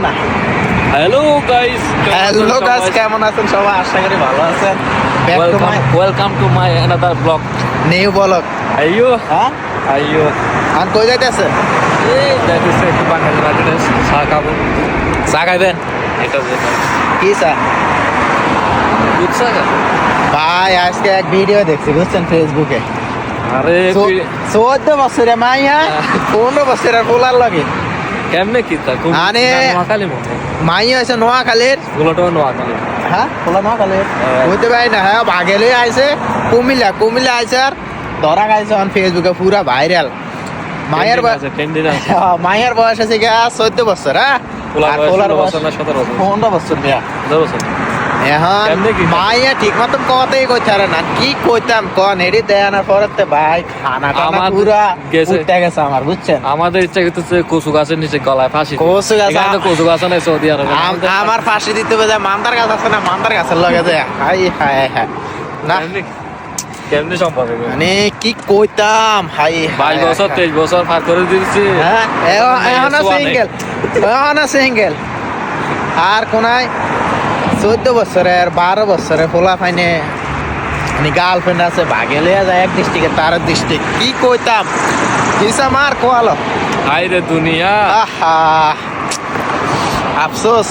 না hello guys, hello guys, কেমন আছেন সবাই? আশা করি ভালো আছেন। Welcome to my another blog. New blog. আইয়ো হ্যাঁ, আইয়ো, আর কই যাইতেছেন? এই যাইতেছে একটু বাঙালি মার্কেটে চা খাবো। চা খাইবেন? এটা যে কি চা? দুধ চা খাবো। ভাই আজকে এক ভিডিও দেখছি, বুঝছেন, ফেসবুকে। আরে 14 বছরে মাইয়া 15 বছরের পোলার লাগে। কেমনে কি তা আরে নোয়াখালী মনে মাইয়া আছে নোয়াখালীর। গুলোটাও নোয়াখালী। হ্যাঁ, পোলা নোয়াখালীর হ্যাঁ। বুঝতে পারি না। হ্যাঁ, বাগেলে আইছে কুমিল্লা আইছে, আর ধরা খাইছে অন ফেসবুকে পুরা ভাইরাল। মায়ের মায়ের বয়স আছে গিয়া 14 বছর। হ্যাঁ, আর পোলার বয়স 15 বছর দিয়া। এখন কেমনে কি? মাইয়া ঠিক মতন কথাই কইতে পারে না। কি কইতাম কন এডি দেয়ানোর পরেতে ভাই খানা টানা আমার পুরা গেছে। উঠতে গেছে আমার, বুঝছেন। আমাদের ইচ্ছা করতেছে কচু গাছের নিচে গলায় ফাঁসি। কচু গাছ এখানে তো কচু গাছ নাই সৌদি আরবে। আমার ফাঁসি দিতে হবে, মান্দার গাছ আছে না, মান্দার গাছের লগে যায়। হাই হাই হাই না, কেমনে সম্ভব এগুলো? মানে কি কইতাম। হাই 22 বছর 23 বছর পার করে দিয়েছি। হ্যাঁ, এখন সিঙ্গেল আর কোনায় 14 বছরের 12 বছরের পোলা ফাইনে মানে গার্লফ্রেন্ড আছে, ভাগে লইয়া যায় এক ডিস্ট্রিক্টে তার ডিস্ট্রিক্ট। কি কইতাম হিসা মার কোয়ালো। হাই রে দুনিয়া। আহা, আফসোস।